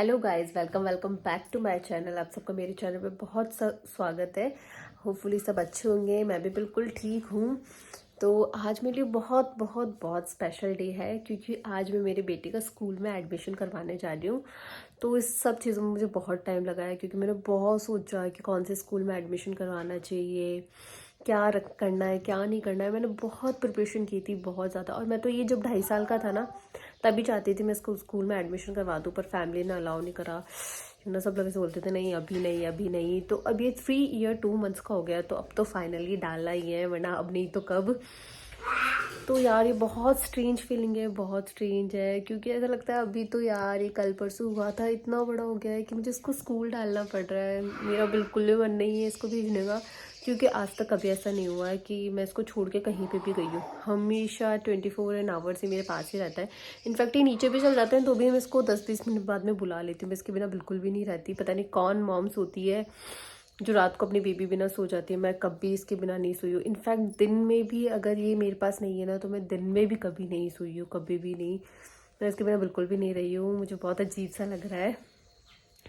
Hello guys, welcome welcome back to my channel. आप सबका मेरे चैनल पे बहुत स्वागत है। होपफुली सब अच्छे होंगे। मैं भी बिल्कुल ठीक हूँ। तो आज मेरे लिए बहुत बहुत बहुत स्पेशल डे है, क्योंकि आज मैं मेरे बेटे का स्कूल में एडमिशन करवाने जा रही हूँ। तो इस सब चीज़ों में मुझे बहुत टाइम लगा है, क्योंकि मैंने बहुत सोचा है कि कौन से स्कूल में एडमिशन करवाना चाहिए, क्या करना है क्या नहीं करना है। मैंने बहुत प्रिपरेशन की थी, बहुत ज़्यादा। और मैं तो ये जब 2.5 साल का था ना, तभी चाहती थी मैं इसको स्कूल में एडमिशन करवा दूँ, पर फैमिली ने अलाउ नहीं करा ना। सब लोग ऐसे बोलते थे नहीं अभी नहीं अभी नहीं। तो अब ये 3 ईयर 2 मंथ्स का हो गया, तो अब तो फाइनली डालना ही है, वरना अब नहीं तो कब। तो यार ये बहुत स्ट्रेंज फीलिंग है, बहुत स्ट्रेंज है, क्योंकि ऐसा लगता है अभी तो यार ये कल परसों हुआ था, इतना बड़ा हो गया है कि मुझे इसको स्कूल डालना पड़ रहा है। मेरा बिल्कुल भी मन नहीं है इसको भेजने का, क्योंकि आज तक कभी ऐसा नहीं हुआ है कि मैं इसको छोड़ के कहीं पे भी गई हूँ। हमेशा 24 आवर्स ही मेरे पास ही रहता है। इनफैक्ट ये नीचे भी चल जाते हैं तो भी मैं इसको 10-20 मिनट बाद में बुला लेती हूँ। मैं इसके बिना बिल्कुल भी नहीं रहती। पता नहीं कौन मॉम्स होती है जो रात को अपनी बेबी बिना सो जाती है। मैं कभी इसके बिना नहीं सोई हूँ। इनफैक्ट दिन में भी अगर ये मेरे पास नहीं है ना, तो मैं दिन में भी कभी नहीं सोई हूँ, कभी भी नहीं। मैं इसके बिना बिल्कुल भी नहीं रही हूँ। मुझे बहुत अजीब सा लग रहा है।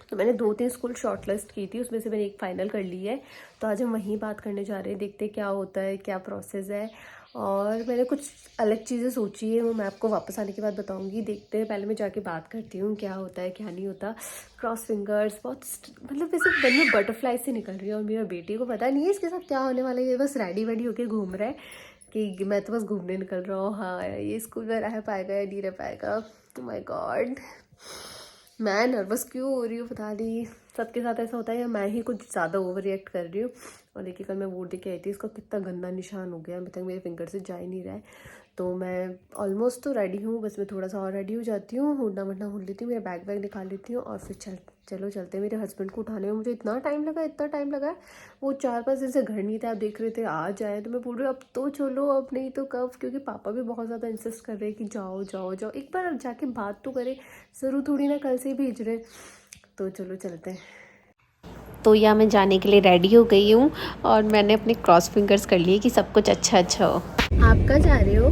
तो मैंने 2-3 स्कूल शॉर्ट लिस्ट की थी, उसमें से मैंने एक फ़ाइनल कर ली है। तो आज हम वहीं बात करने जा रहे हैं, देखते हैं क्या होता है, क्या प्रोसेस है। और मैंने कुछ अलग चीज़ें सोची है, वो मैं आपको वापस आने के बाद बताऊंगी। देखते हैं, पहले मैं जाके बात करती हूँ क्या होता है क्या नहीं होता। क्रॉस फिंगर्स, बहुत मतलब वैसे मन में बटरफ्लाई से निकल रही है। और मेरा बेटी को पता नहीं है इसके साथ क्या होने वाला है। ये बस रेडी वेडी होके घूम रहा है कि मैं तो बस घूमने निकल रहा हूँ। हाँ, ये स्कूल में रह पाएगा या नहीं रह पाएगा, तो माय गॉड। मैं नर्वस क्यों हो रही हूँ पता नहीं। सबके साथ ऐसा होता है या मैं ही कुछ ज़्यादा ओवर रिएक्ट कर रही हूँ। और देखिए, कल मैं वोट दे के आई थी, इसका कितना गंदा निशान हो गया, अभी तक मेरे फिंगर से जा ही नहीं रहा है। तो मैं ऑलमोस्ट तो रेडी हूँ, बस मैं थोड़ा सा और रेडी हो जाती हूँ, होना वरना हो लेती हूँ, मेरा बैग वैग निकाल लेती हूँ और फिर चलो चलते हैं। मेरे हस्बैंड को उठाने में मुझे इतना टाइम लगा, इतना टाइम लगा है। वो 4-5 दिन से घर नहीं थे, आप देख रहे थे, आ जाए। तो मैं बोल रही हूँ अब तो चलो, अब नहीं तो कब, क्योंकि पापा भी बहुत ज़्यादा इंसिस्ट कर रहे हैं कि जाओ जाओ जाओ, एक बार जाके बात तो करें। ज़रूर थोड़ी ना कल से ही भेज रहे। तो चलो चलते हैं। तो यहाँ मैं जाने के लिए रेडी हो गई हूँ और मैंने अपने क्रॉस फिंगर्स कर लिए कि सब कुछ अच्छा अच्छा हो। आप कहाँ जा रहे हो?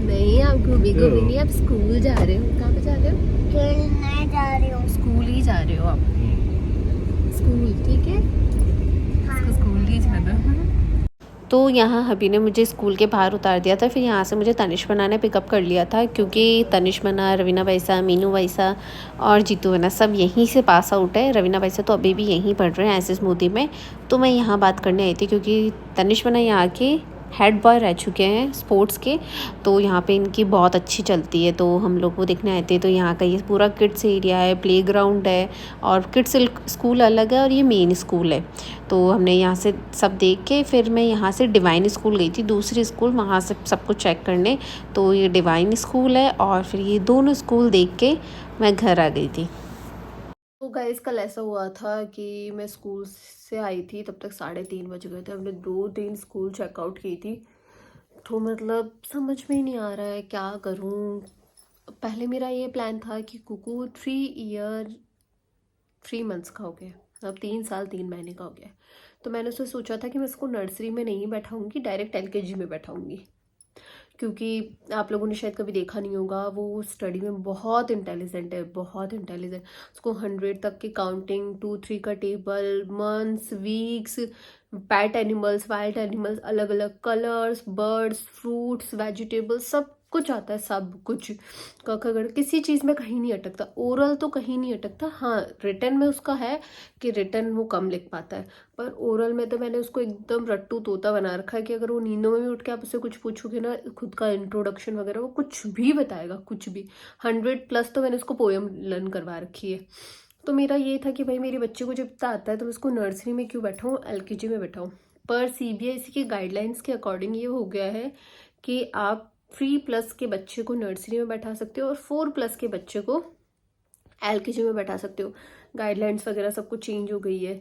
नहीं, आप घूमी नहीं, आप स्कूल जा रहे हो। कहाँ पे जा रहे हो? खेलने जा रही हूँ। स्कूल ही जा रहे हो आप? स्कूल, ठीक है। इसको स्कूल ही जाना। तो यहाँ हबी ने मुझे स्कूल के बाहर उतार दिया था। फिर यहाँ से मुझे तनिष मना ने पिकअप कर लिया था, क्योंकि तनिष मना, रवीना वैसा, मीनू वैसा और जीतू वैसा सब यहीं से पास आउट है। रवीना वैसा तो अभी भी यहीं पढ़ रहे हैं एसएस मोदी में। तो मैं यहाँ बात करने आई थी, क्योंकि तनिष मना यहाँ के हेड बॉय रह चुके हैं स्पोर्ट्स के। तो यहाँ पे इनकी बहुत अच्छी चलती है, तो हम लोग वो देखने आए थे। तो यहाँ का ये पूरा किड्स एरिया है, प्लेग्राउंड है, और किड्स स्कूल अलग है और ये मेन स्कूल है। तो हमने यहाँ से सब देख के फिर मैं यहाँ से डिवाइन स्कूल गई थी, दूसरी स्कूल, वहाँ से सब कुछ चेक करने। तो ये डिवाइन स्कूल है, और फिर ये दोनों स्कूल देख के मैं घर आ गई थी। तो गाइस, कल ऐसा हुआ था कि मैं स्कूल से आई थी, तब तक 3:30 बज गए थे। हमने 2-3 स्कूल चेकआउट की थी। तो मतलब समझ में ही नहीं आ रहा है क्या करूं। पहले मेरा ये प्लान था कि कुकू 3 ईयर 3 मंथ्स का हो गया, अब 3 साल 3 महीने का हो गया। तो मैंने उससे सोचा था कि मैं इसको नर्सरी में नहीं बैठाऊंगी, डायरेक्ट एलकेजी में बैठाऊंगी। क्योंकि आप लोगों ने शायद कभी देखा नहीं होगा, वो स्टडी में बहुत इंटेलिजेंट है, बहुत इंटेलिजेंट। उसको 100 तक की काउंटिंग, 2-3 का table, months, weeks, PAT animals, wild animals, अलग अलग कलर्स, बर्ड्स, फ्रूट्स, वेजिटेबल्स, सब कुछ आता है, सब कुछ। खगड़ किसी चीज़ में कहीं नहीं अटकता। ओरल तो कहीं नहीं अटकता। हाँ, रिटर्न में उसका है कि रिटर्न वो कम लिख पाता है, पर ओरल में तो मैंने उसको एकदम रट्टू तोता बना रखा है कि अगर वो नींदों में भी उठ के आप उससे कुछ पूछोगे ना, खुद का इंट्रोडक्शन वगैरह, वो कुछ भी बताएगा, कुछ भी। 100+ तो मैंने उसको पोएम लर्न करवा रखी है। तो मेरा ये था कि भाई मेरे बच्चे को जब इतना आता है तो मैं उसको नर्सरी में क्यों बैठाऊँ, एलकेजी में बैठाऊँ। पर सीबीएसई के गाइडलाइंस के अकॉर्डिंग ये हो गया है कि आप 3+ के बच्चे को नर्सरी में बैठा सकते हो और 4+ के बच्चे को एलकेजी में बैठा सकते हो। गाइडलाइंस वगैरह सब कुछ चेंज हो गई है,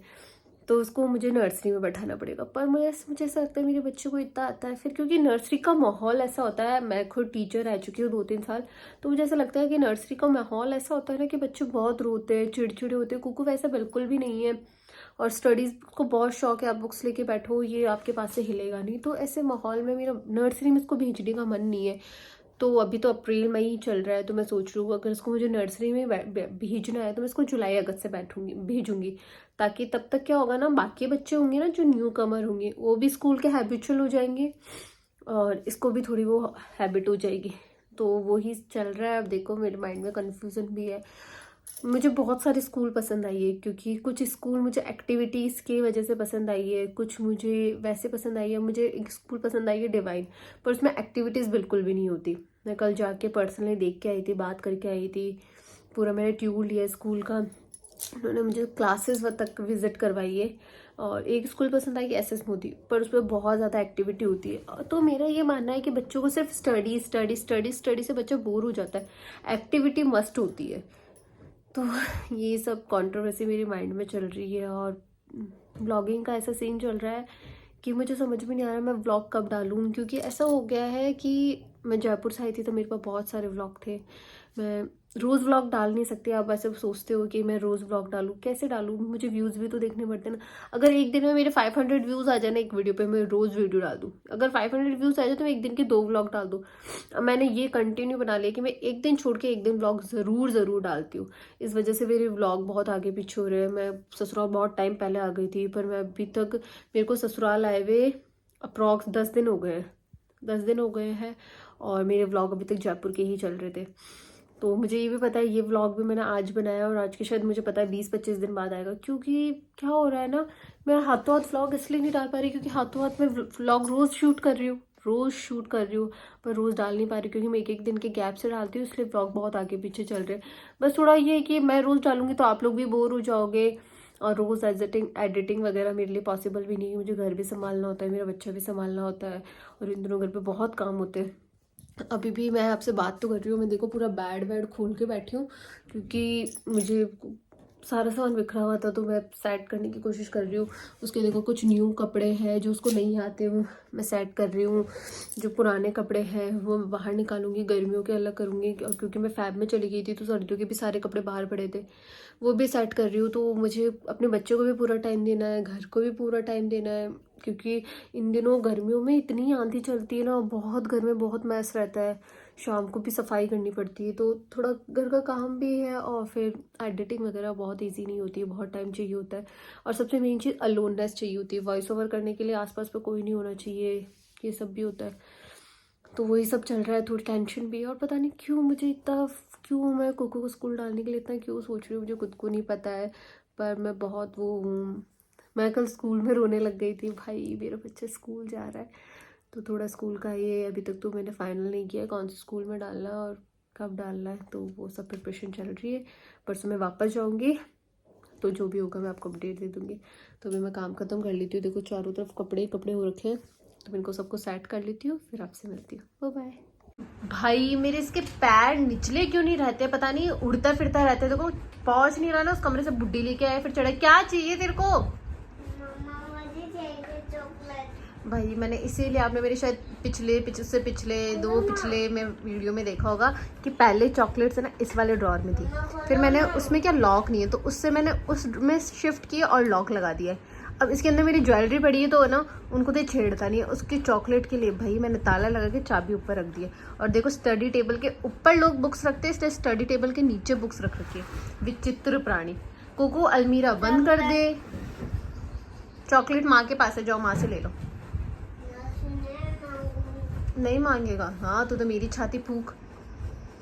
तो उसको मुझे नर्सरी में बैठाना पड़ेगा। पर मुझे ऐसा लगता है मेरे बच्चे को इतना आता है फिर, क्योंकि नर्सरी का माहौल ऐसा होता है। मैं खुद टीचर रह चुकी हूँ 2-3 साल। तो मुझे ऐसा लगता है कि नर्सरी का माहौल ऐसा होता है ना कि बच्चे बहुत रोते हैं, चिड़चिड़े होते हैं। कुकू वैसा बिल्कुल भी नहीं है, और स्टडीज़ को बहुत शौक है। आप बुक्स लेके बैठो, ये आपके पास से हिलेगा नहीं। तो ऐसे माहौल में मेरा नर्सरी में इसको भेजने का मन नहीं है। तो अभी तो अप्रैल मई ही चल रहा है, तो मैं सोच रही हूँ अगर इसको मुझे नर्सरी में भेजना है तो मैं इसको जुलाई अगस्त से भेजूंगी, ताकि तब तक क्या होगा ना, बाकी बच्चे होंगे ना जो न्यू कमर होंगे वो भी स्कूल के हैबिचुअल हो जाएंगे और इसको भी थोड़ी वो हैबिट हो जाएगी। तो वो ही चल रहा है। अब देखो मेरे माइंड में कन्फ्यूज़न भी है। मुझे बहुत सारे स्कूल पसंद आई है, क्योंकि कुछ स्कूल मुझे एक्टिविटीज़ की वजह से पसंद आई है, कुछ मुझे वैसे पसंद आई है। मुझे एक स्कूल पसंद आई है डिवाइन, पर उसमें एक्टिविटीज़ बिल्कुल भी नहीं होती। मैं कल जाके पर्सनली देख के आई थी, बात करके आई थी, पूरा मैंने ट्यूर लिया स्कूल का, उन्होंने मुझे क्लासेस तक विजिट करवाई है। और एक स्कूल पसंद आई SS मोदी, पर उसमें बहुत ज़्यादा एक्टिविटी होती है। तो मेरा ये मानना है कि बच्चों को सिर्फ स्टडी स्टडी स्टडी स्टडी से बच्चा बोर हो जाता है, एक्टिविटी मस्ट होती है। तो ये सब कंट्रोवर्सी मेरे माइंड में चल रही है। और ब्लॉगिंग का ऐसा सीन चल रहा है कि मुझे समझ में नहीं आ रहा मैं व्लॉग कब डालूँ, क्योंकि ऐसा हो गया है कि मैं जयपुर से आई थी तो मेरे पास बहुत सारे व्लॉग थे। मैं रोज़ व्लॉग डाल नहीं सकती। आप ऐसे सोचते हो कि मैं रोज़ व्लॉग डालूँ, कैसे डालूँ, मुझे व्यूज़ भी तो देखने पड़ते हैं ना। अगर एक दिन में मेरे 500 व्यूज़ आ जाए ना एक वीडियो पे, मैं रोज़ वीडियो डाल दूँ। अगर 500 व्यूज़ आ जाए तो मैं एक दिन के 2 व्लॉग डाल दूँ। मैंने ये कंटिन्यू बना लिया कि मैं एक दिन छोड़ के एक दिन व्लॉग ज़रूर डालती हूँ। इस वजह से मेरे व्लॉग बहुत आगे पीछे हो रहे हैं। मैं ससुराल बहुत टाइम पहले आ गई थी, पर मैं अभी तक, मेरे को ससुराल आए हुए अप्रॉक्स 10 दिन हो गए हैं, 10 दिन हो गए हैं, और मेरे व्लॉग अभी तक जयपुर के ही चल रहे थे। तो मुझे ये भी पता है ये व्लॉग भी मैंने आज बनाया, और आज के शायद मुझे पता है 20-25 दिन बाद आएगा। क्योंकि क्या हो रहा है ना, मैं हाथों हाथ व्लॉग इसलिए नहीं डाल पा रही क्योंकि हाथों हाथ में व्लॉग रोज़ शूट कर रही हूँ, पर रोज़ डाल नहीं पा रही क्योंकि मैं एक दिन के गैप से डालती हूँ, इसलिए व्लॉग बहुत आगे पीछे चल रहे हैं। बस थोड़ा ये है कि मैं रोज़ डालूंगी तो आप लोग भी बोर हो जाओगे, और रोज़ एडिटिंग वगैरह मेरे लिए पॉसिबल भी नहीं है। मुझे घर भी संभालना होता है, मेरा बच्चा भी संभालना होता है, और इन दोनों घर पे बहुत काम होते हैं। अभी भी मैं आपसे बात तो कर रही हूँ, मैं देखो पूरा बेड खोल के बैठी हूँ, क्योंकि मुझे सारा सामान बिखरा हुआ था तो मैं सेट करने की कोशिश कर रही हूँ। उसके देखो कुछ न्यू कपड़े हैं जो उसको नहीं आते, वो मैं सेट कर रही हूँ। जो पुराने कपड़े हैं वो मैं बाहर निकालूंगी, गर्मियों के अलग करूँगी, क्योंकि मैं फैब में चली गई थी तो सर्दियों के भी सारे कपड़े बाहर पड़े थे, वो भी सेट कर रही हूँ। तो मुझे अपने बच्चों को भी पूरा टाइम देना है, घर को भी पूरा टाइम देना है, क्योंकि इन दिनों गर्मियों में इतनी आंधी चलती है ना, बहुत घर में बहुत मैस रहता है, शाम को भी सफाई करनी पड़ती है, तो थोड़ा घर का काम भी है, और फिर एडिटिंग वगैरह बहुत इजी नहीं होती है, बहुत टाइम चाहिए होता है। और सबसे मेन चीज़ अलोननेस चाहिए होती है, वॉइस ओवर करने के लिए आसपास पे कोई नहीं होना चाहिए, ये सब भी होता है। तो वही सब चल रहा है, थोड़ी टेंशन भी है। और पता नहीं क्यों मुझे इतना, क्यों मैं कोको को स्कूल डालने के लिए इतना क्यों सोच रही हूँ, मुझे खुद को नहीं पता है, पर मैं बहुत वो हूँ। मैं कल स्कूल में रोने लग गई थी, भाई मेरा बच्चा स्कूल जा रहा है। तो थोड़ा स्कूल का ये अभी तक तो मैंने फाइनल नहीं किया है कौन से स्कूल में डालना है और कब डालना है, तो वो सब प्रिपरेशन चल रही है। परसों मैं वापस जाऊँगी तो जो भी होगा मैं आपको अपडेट दे दूँगी। तो अभी मैं काम ख़त्म कर लेती हूँ। देखो चारों तरफ कपड़े कपड़े हो रखे हैं, तो मैं इनको सबको सेट कर लेती हूँ, फिर आपसे मिलती हूँ। बाय। भाई मेरे इसके पैर निचले क्यों नहीं रहते, पता नहीं, उड़ता फिरता रहता है। देखो पहुंच नहीं रहा ना, उस कमरे से बुड्ढी लेके आए फिर चढ़े। क्या चाहिए तेरे को? भाई मैंने इसीलिए, आपने मेरे शायद पिछले में वीडियो में देखा होगा कि पहले चॉकलेट्स है ना इस वाले ड्रॉर में थी, फिर मैंने उसमें क्या लॉक नहीं है तो उससे मैंने उसमें शिफ्ट किया और लॉक लगा दिया है। अब इसके अंदर मेरी ज्वेलरी पड़ी है तो ना उनको तो छेड़ता नहीं है। उसकी चॉकलेट के लिए भाई मैंने ताला लगा के चाबी ऊपर रख दी है। और देखो स्टडी टेबल के ऊपर लोग बुक्स रखते हैं, इसलिए स्टडी टेबल के नीचे बुक्स रख रखी है। विचित्र प्राणी। कोको अलमीरा बंद कर दे। चॉकलेट माँ के पास है, जाओ माँ से ले लो। नहीं मांगेगा? हाँ तू तो मेरी छाती फूक।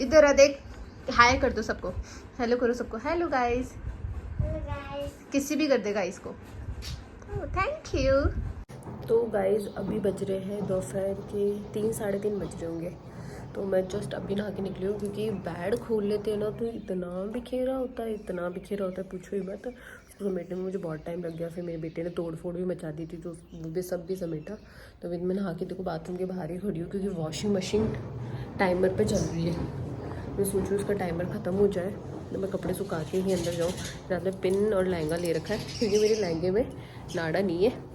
इधर आ देख, हाय कर दो सबको, हेलो करो सबको, हेलो गाइस। किसी भी कर दे गाइस को। Thank you. तो गाइस अभी बज रहे हैं दोपहर के 3-3:30 बज रहे होंगे। तो मैं जस्ट अभी नहा के निकली हूँ, क्योंकि बेड खोल लेते हैं ना तो इतना बिखेरा होता है पूछो ही मत। उसको समेटने में मुझे बहुत टाइम लग गया, फिर मेरे बेटे ने तोड़ फोड़ भी मचा दी थी तो वो भी सब भी समेटा। तो अभी मैं नहा के देखो बाथरूम के बाहर ही खड़ी हूँ, क्योंकि वॉशिंग मशीन टाइमर पर चल रही है। मैं सोच रही हूँ उसका टाइमर ख़त्म हो जाए तो मैं कपड़े सुखा के ही अंदर जाऊँ। रात में पिन और लहंगा ले रखा है, क्योंकि मेरे लहंगे में नाड़ा नहीं है।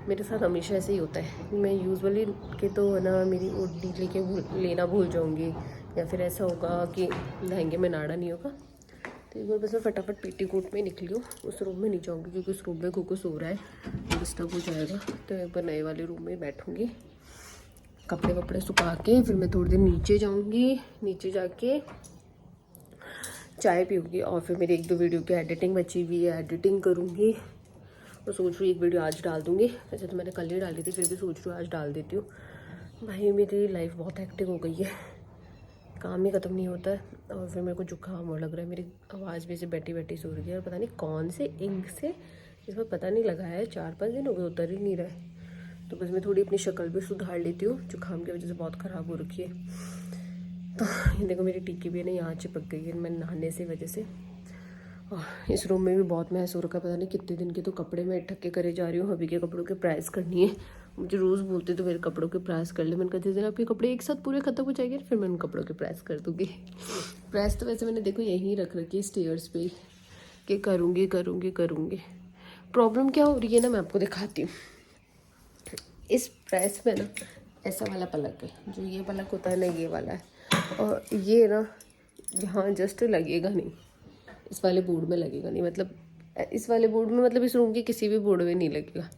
मेरे साथ हमेशा ऐसे ही होता है, मैं यूजुअली के तो है ना मेरी ओढ़नी लेके लेना भूल जाऊँगी, या फिर ऐसा होगा कि लहंगे में नाड़ा नहीं होगा। तो एक बार बस मैं फटाफट पेटीकोट में निकली हूँ, उस रूम में नहीं जाऊँगी क्योंकि उस रूम में कोको सो रहा है, डिस्टर्ब हो जाएगा। तो एक बार नए वाले रूम में बैठूँगी कपड़े वपड़े सुखा के फिर मैं थोड़ी देर नीचे जाऊँगी, नीचे जाके चाय पीऊँगी और फिर मेरी 1-2 वीडियो की एडिटिंग बची हुई है, एडिटिंग करूँगी और सोच रही हूँ एक वीडियो आज डाल दूँगी। वैसे तो मैंने कल ही डाली थी, फिर भी सोच रही हूँ आज डाल देती हूँ। भाई मेरी लाइफ बहुत हेक्टिक हो गई है, काम ही ख़त्म नहीं होता है और फिर मेरे को जुकाम और लग रहा है। मेरी आवाज़ भी ऐसे बैठी बैठी सो रही है और पता नहीं कौन से इंक से इसमें पता नहीं लगा है, 4-5 दिन हो गए उतर ही नहीं रहा है। तो बस मैं थोड़ी अपनी शक्ल भी सुधार लेती हूँ, जुकाम की वजह से बहुत ख़राब हो रखी है। तो ये देखो मेरी टिक्की भी है ना यहाँ चिपक गई है मैं नहाने से वजह से। और इस रूम में भी बहुत महसूस हो रखा है, पता नहीं कितने दिन के तो कपड़े मैं इकट्ठे करे जा रही हूँ। हबी के कपड़ों की प्रेस करनी है, मुझे रोज़ बोलते तो मेरे कपड़ों के प्रेस कर ले। मैंने कहा जिस दिन आपके कपड़े एक साथ पूरे ख़त्म हो जाएंगे फिर मैं उन कपड़ों के प्रेस कर दूँगी। प्रेस तो वैसे मैंने देखो यहीं रख रखी है स्टेयर्स पे कि करूँगी। प्रॉब्लम क्या हो रही है ना, मैं आपको दिखाती हूँ। इस प्रेस में ना ऐसा वाला पलक है, जो ये पलक होता है ना ये वाला है, और ये ना यहाँ जस्ट लगेगा नहीं, इस वाले बोर्ड में लगेगा नहीं, मतलब इस वाले बोर्ड में, मतलब इस रूम के किसी भी बोर्ड में नहीं लगेगा,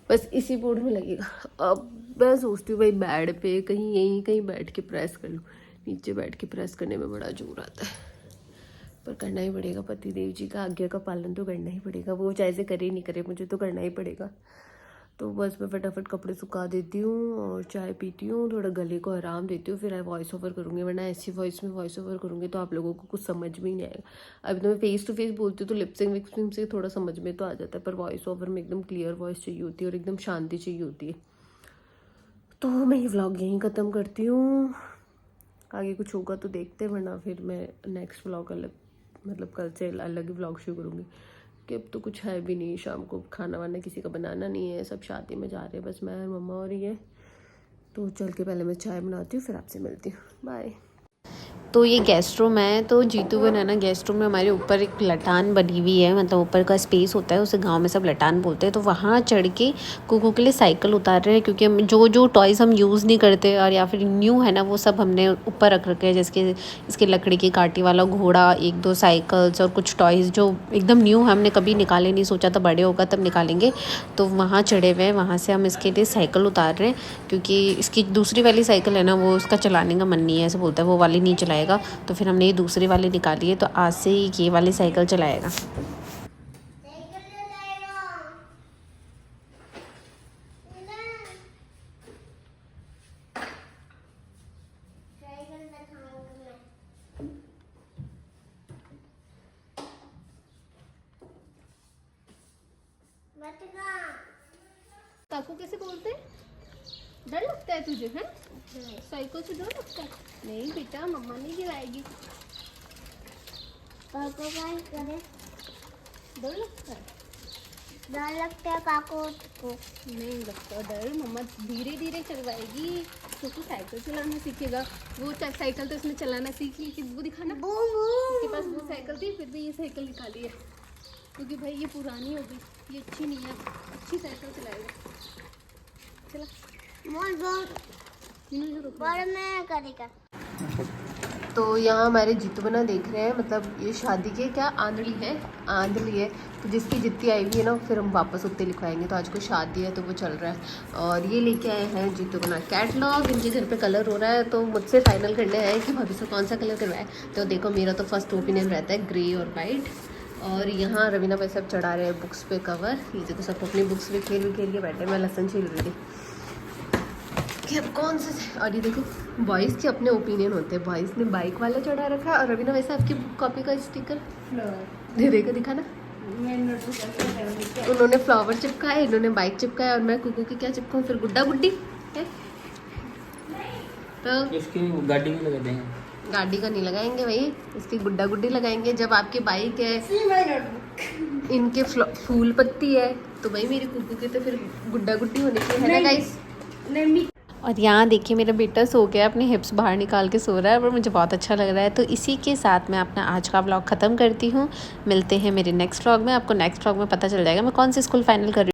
बस इसी बोर्ड में लगेगा। अब मैं सोचती हूँ भाई बेड पे कहीं यहीं कहीं बैठ के प्रेस कर लूँ। नीचे बैठ के प्रेस करने में बड़ा जोर आता है, पर करना ही पड़ेगा। पति देव जी का आज्ञा का पालन तो करना ही पड़ेगा, वो चाहे से करे नहीं करे मुझे तो करना ही पड़ेगा। तो बस मैं फटाफट कपड़े सुखा देती हूँ और चाय पीती हूँ, थोड़ा गले को आराम देती हूँ, फिर वॉइस ओवर करूँगी। वरना ऐसी वॉइस में वॉइस ओवर करूँगी तो आप लोगों को कुछ समझ में ही नहीं आएगा। अभी तो मैं फेस टू फेस बोलती हूँ तो लिपसिंग विक्सिंग से थोड़ा समझ में तो आ जाता है, पर वॉइस ओवर में एकदम क्लियर वॉइस चाहिए होती है और एकदम शांति चाहिए होती है। तो मैं ये व्लॉग यहीं ख़त्म करती हूँ, आगे कुछ होगा तो देखते हैं, वरना फिर मैं नेक्स्ट व्लॉग अलग, मतलब कल से अलग ही व्लॉग शुरू करूँगी। कि अब तो कुछ है भी नहीं, शाम को खाना वाना किसी का बनाना नहीं है, सब शादी में जा रहे हैं, बस मैं और मम्मा और ये। तो चल के पहले मैं चाय बनाती हूँ फिर आपसे मिलती हूँ, बाय। तो ये गेस्ट रूम है, तो जीतू बन है ना, गेस्ट रूम में हमारे ऊपर एक लटान बनी हुई है, मतलब ऊपर का स्पेस होता है, उसे गांव में सब लटान बोलते हैं। तो वहाँ चढ़ के कुकू के लिए साइकिल उतार रहे हैं, क्योंकि हम जो टॉयज़ हम यूज़ नहीं करते और या फिर न्यू है ना, वो सब हमने ऊपर रख रखे हैं। जैसे इसके लकड़ी की काठी वाला घोड़ा, 1-2 साइकिल्स और कुछ टॉयज़ जो एकदम न्यू है, हमने कभी निकाले नहीं, सोचा था बड़े होगा तब निकालेंगे। तो वहाँ चढ़े हुए हैं, वहाँ से हम इसके लिए साइकिल उतार रहे हैं, क्योंकि इसकी दूसरी वाली साइकिल है ना, वो उसका चलाने का मन नहीं है, ऐसे बोलता है वो वाली नहीं चलाएगा। तो फिर हमने ये दूसरी वाली निकाली है, तो आज से ये वाली साइकिल चलाएगा। काकू कैसे बोलते हैं? डर लगता है तुझे? है साइकिल से डर लगता है? नहीं बेटा, मम्मा नहीं गिराएगी। काकू क्या करे? डर लगता है? डर लगता है काकू को? नहीं लगता डर, मम्मा धीरे धीरे चलवाएगी तो तू साइकिल चलाना सीखेगा। वो साइकिल तो इसने चलाना सीख ली, कि वो दिखाना, इसके पास वो साइकिल थी, फिर भी ये साइकिल निकाली है, क्योंकि भाई ये पुरानी हो गई, ये अच्छी नहीं है, अच्छी साइकिल चलाएगा। चला बड़ में करेगा। तो यहाँ हमारे जीतू बना देख रहे हैं, मतलब ये शादी के क्या आंधली है, तो जिसकी जितनी आई हुई है ना फिर हम वापस उत्ते लिखवाएंगे। तो आज को शादी है तो वो चल रहा है। और ये लेके आए हैं जीतू बना कैटलॉग, इनके घर पे कलर हो रहा है, तो मुझसे फाइनल करने आए कि भाभी से कौन सा कलर करवाए। तो देखो मेरा तो फर्स्ट ओपिनियन रहता है ग्रे और वाइट। और यहाँ रवीना भाई सब चढ़ा रहे हैं बुक्स पे कवर। ये देखो सब अपनी बुक्स विखेर के बैठे, मैं लहसुन छील रही थी कि अब कौन से। और ये देखो बॉयज़ के अपने ओपिनियन होते हैं, बॉयज़ ने बाइक वाला चढ़ा रखा है, और रवीना वैसे आपकी कॉपी का स्टिकर दे देखो दिखाना। उन्होंने फ्लावर चिपकाया, इन्होंने बाइक चिपकाया, और मैं कुकू की क्या चिपकाऊँ फिर? गुड्डा गुड्डी है। तो इसकी गाड़ी में लगा देंगे, गाड़ी का नहीं लगाएंगे भाई, इसकी गुड्डा गुड्डी लगाएंगे। जब आपकी बाइक है, इनके फूल पत्ती है, तो भाई मेरी कुकू की तो फिर गुड्डा गुड्डी होने की है ना गाइस। और यहाँ देखिए मेरा बेटा सो गया, अपने हिप्स बाहर निकाल के सो रहा है, पर मुझे बहुत अच्छा लग रहा है। तो इसी के साथ मैं अपना आज का व्लॉग ख़त्म करती हूँ। मिलते हैं मेरे नेक्स्ट व्लॉग में। आपको नेक्स्ट व्लॉग में पता चल जाएगा मैं कौन सी स्कूल फाइनल कर रही हूँ।